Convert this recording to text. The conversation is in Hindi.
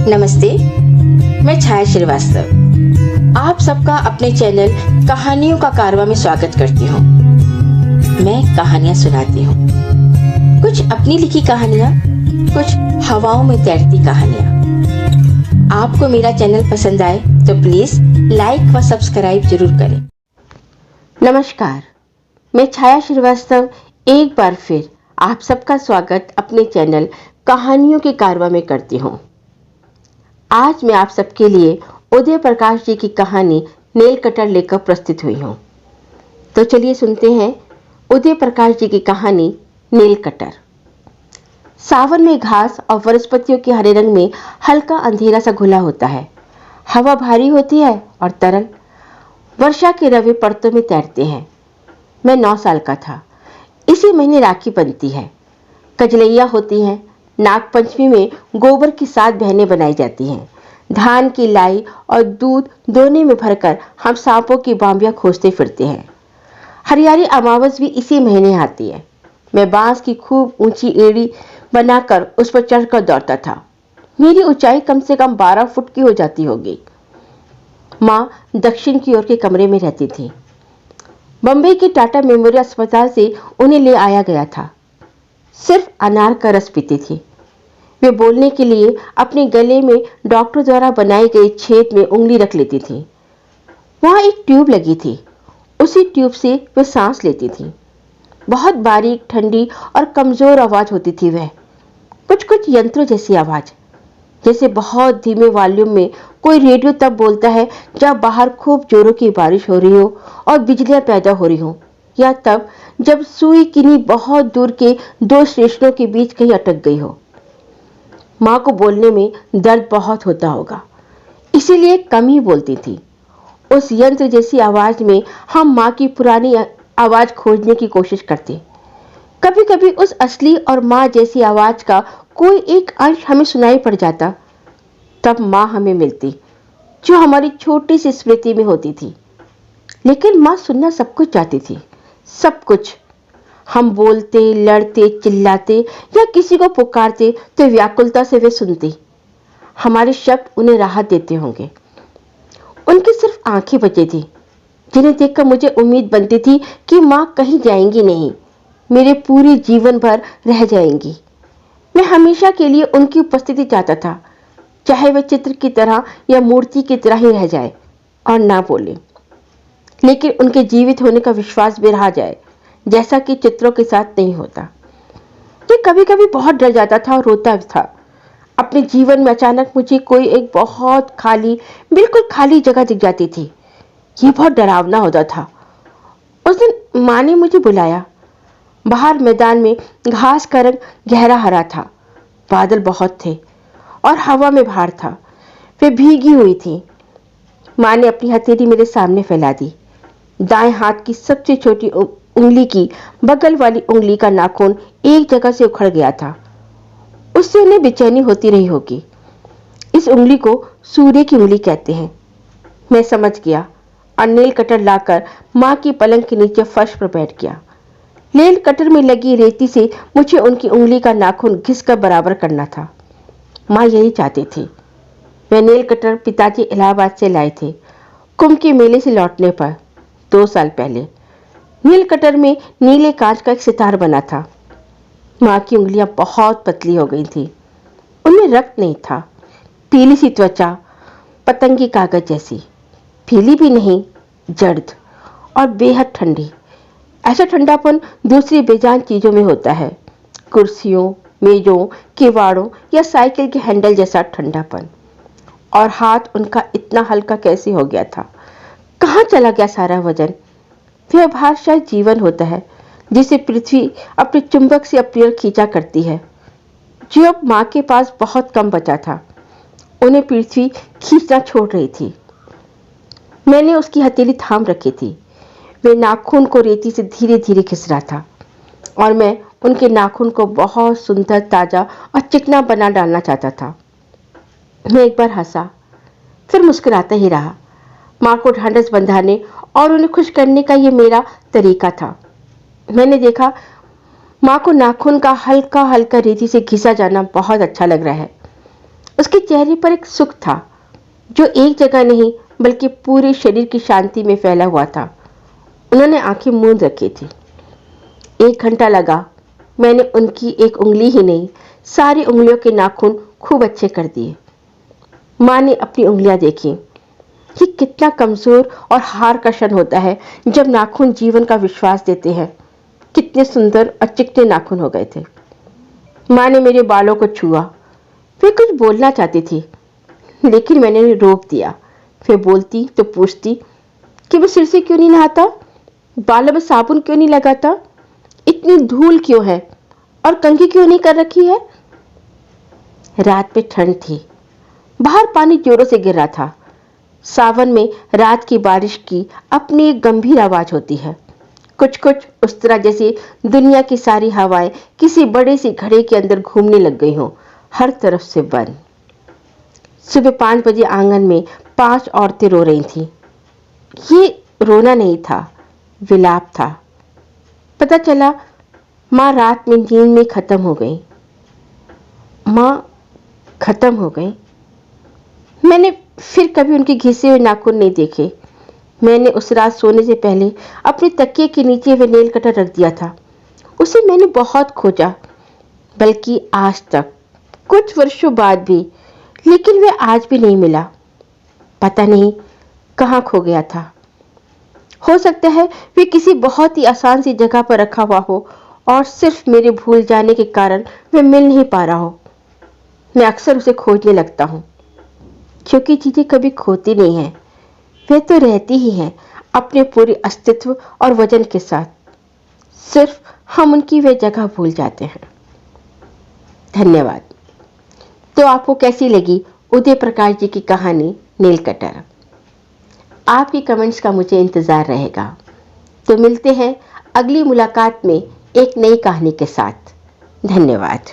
नमस्ते, मैं छाया श्रीवास्तव आप सबका अपने चैनल कहानियों का कारवां में स्वागत करती हूँ। मैं कहानियाँ सुनाती हूँ, कुछ अपनी लिखी कहानियाँ, कुछ हवाओं में तैरती कहानियाँ। आपको मेरा चैनल पसंद आए तो प्लीज लाइक व सब्सक्राइब जरूर करें। नमस्कार, मैं छाया श्रीवास्तव एक बार फिर आप सबका स्वागत अपने चैनल कहानियों के कारवां में करती हूँ। आज मैं आप सबके लिए उदय प्रकाश जी की कहानी नेल कटर लेकर प्रस्तुत हुई हूँ। तो चलिए सुनते हैं उदय प्रकाश जी की कहानी नेल कटर। सावन में घास और वनस्पतियों के हरे रंग में हल्का अंधेरा सा घुला होता है। हवा भारी होती है और तरल। वर्षा के रवे परतों में तैरते हैं। मैं 9 साल का था। इसी महीने राखी बनती है। कजलैया होती हैं। नागपंचमी में गोबर की 7 बहनें बनाई जाती हैं। धान की लाई और दूध दोने में भरकर हम सांपों की बांबियां खोजते फिरते हैं। हरियाली अमावस भी इसी महीने आती है। मैं बांस की खूब ऊंची एड़ी बनाकर उस पर चढ़कर दौड़ता था। मेरी ऊंचाई कम से कम 12 फुट की हो जाती होगी। माँ दक्षिण की ओर के कमरे में रहती थी। बम्बई के टाटा मेमोरियल अस्पताल से उन्हें ले आया गया था। सिर्फ अनार का रस पीती थी। वे बोलने के लिए अपने गले में डॉक्टर द्वारा बनाई गई छेद में उंगली रख लेती थी। वहां एक ट्यूब लगी थी। उसी ट्यूब से वे सांस लेती थी। बहुत बारीक, ठंडी और कमजोर आवाज होती थी वह। कुछ कुछ यंत्रों जैसी आवाज, जैसे बहुत धीमे वॉल्यूम में कोई रेडियो तब बोलता है जब बाहर खूब जोरों की बारिश हो रही हो और बिजलियां पैदा हो रही हो, या तब जब सुई किन्हीं बहुत दूर के 2 स्टेशनों के बीच कहीं अटक गई हो। माँ को बोलने में दर्द बहुत होता होगा, इसीलिए कम ही बोलती थी। उस यंत्र जैसी आवाज में हम माँ की पुरानी आवाज खोजने की कोशिश करते। कभी कभी उस असली और माँ जैसी आवाज का कोई एक अंश हमें सुनाई पड़ जाता। तब माँ हमें मिलती, जो हमारी छोटी सी स्मृति में होती थी। लेकिन माँ सुनना सब कुछ चाहती थी, सब कुछ। हम बोलते, लड़ते, चिल्लाते या किसी को पुकारते तो व्याकुलता से वे सुनती। हमारे शब्द उन्हें राहत देते होंगे। उनकी सिर्फ आंखें बची थी, जिन्हें देखकर मुझे उम्मीद बनती थी कि माँ कहीं जाएंगी नहीं, मेरे पूरे जीवन भर रह जाएंगी। मैं हमेशा के लिए उनकी उपस्थिति चाहता था, चाहे वह चित्र की तरह या मूर्ति की तरह ही रह जाए और ना बोले, लेकिन उनके जीवित होने का विश्वास भी रहा जाए, जैसा कि चित्रों के साथ नहीं होता। मैं कभी कभी बहुत डर जाता था और रोता था। अपने जीवन में अचानक मुझे कोई एक बहुत खाली, बिल्कुल खाली जगह दिख जाती थी। ये बहुत डरावना होता था। उस दिन माँ ने मुझे बुलाया। बाहर मैदान में घास का रंग गहरा हरा था। बादल बहुत थे और हवा में भार था। वे भीगी हुई थी। माँ ने अपनी हथेली मेरे सामने फैला दी। दाएं हाथ की सबसे छोटी उंगली की बगल वाली उंगली का नाखून एक जगह से उखड़ गया था। उससे उन्हें बेचैनी होती रही होगी। इस उंगली को सूर्य की उंगली कहते हैं। मैं समझ गया और नेल कटर लाकर माँ की पलंग के नीचे फर्श पर बैठ गया। नेल कटर में लगी रेती से मुझे उनकी उंगली का नाखून घिसकर बराबर करना था। माँ यही चाहती थी। वह नेल कटर पिताजी इलाहाबाद से लाए थे, कुंभ के मेले से लौटने पर 2 साल पहले। नील कटर में नीले कांच का एक सितार बना था। माँ की उंगलियां बहुत पतली हो गई थी। उनमें रक्त नहीं था। पीली सी त्वचा, पतंगी कागज जैसी। पीली भी नहीं, जर्द और बेहद ठंडी। ऐसा ठंडापन दूसरी बेजान चीजों में होता है, कुर्सियों, मेजों, किवाड़ों या साइकिल के हैंडल जैसा ठंडापन। और हाथ उनका इतना हल्का कैसे हो गया था? कहाँ चला गया सारा वजन? वह भार शायद जीवन होता है, जिसे पृथ्वी अपने चुंबक से अपनी ओर खींचा करती है, जो अब माँ के पास बहुत कम बचा था। उन्हें पृथ्वी खींचना छोड़ रही थी। मैंने उसकी हथेली थाम रखी थी। वे नाखून को रेती से धीरे धीरे घिस रहा था और मैं उनके नाखून को बहुत सुंदर, ताजा और चिकना बना डालना चाहता था। मैं एक बार हंसा, फिर मुस्कुराता ही रहा। माँ को ढांढस बंधाने और उन्हें खुश करने का ये मेरा तरीका था। मैंने देखा माँ को नाखून का हल्का हल्का रेती से घिसा जाना बहुत अच्छा लग रहा है। उसके चेहरे पर एक सुख था जो एक जगह नहीं बल्कि पूरे शरीर की शांति में फैला हुआ था। उन्होंने आंखें मूंद रखी थी। 1 घंटा लगा। मैंने उनकी एक उंगली ही नहीं, सारी उंगलियों के नाखून खूब अच्छे कर दिए। माँ ने अपनी उंगलियां देखी। ये कितना कमजोर और हार का क्षण होता है जब नाखून जीवन का विश्वास देते हैं। कितने सुंदर और चिकने नाखून हो गए थे। माँ ने मेरे बालों को छुआ। वे कुछ बोलना चाहती थी, लेकिन मैंने रोक दिया। वे बोलती तो पूछती कि मैं सिर से क्यों नहीं नहाता, बालों में साबुन क्यों नहीं लगाता, इतनी धूल क्यों है और कंघी क्यों नहीं कर रखी है। रात में ठंड थी। बाहर पानी जोरों से गिर रहा था। सावन में रात की बारिश की अपनी एक गंभीर आवाज होती है, कुछ कुछ उस तरह जैसे दुनिया की सारी हवाएं किसी बड़े सी घड़े के अंदर घूमने लग गई हों, हर तरफ से बंद। सुबह 5 बजे आंगन में 5 औरतें रो रही थीं। ये रोना नहीं था, विलाप था। पता चला माँ रात में नींद में खत्म हो गई। माँ खत्म हो गई। मैंने फिर कभी उनके घिसे हुए नाखून नहीं देखे। मैंने उस रात सोने से पहले अपने तकिए के नीचे वे नेल कटर रख दिया था। उसे मैंने बहुत खोजा, बल्कि आज तक, कुछ वर्षों बाद भी, लेकिन वे आज भी नहीं मिला। पता नहीं कहाँ खो गया था। हो सकता है वे किसी बहुत ही आसान सी जगह पर रखा हुआ हो और सिर्फ मेरे भूल जाने के कारण वे मिल नहीं पा रहा हो। मैं अक्सर उसे खोजने लगता हूँ, क्योंकि चीजें कभी खोती नहीं हैं, वे तो रहती ही हैं अपने पूरे अस्तित्व और वजन के साथ। सिर्फ हम उनकी वे जगह भूल जाते हैं। धन्यवाद। तो आपको कैसी लगी उदय प्रकाश जी की कहानी नील कटर? आपकी कमेंट्स का मुझे इंतजार रहेगा। तो मिलते हैं अगली मुलाकात में एक नई कहानी के साथ। धन्यवाद।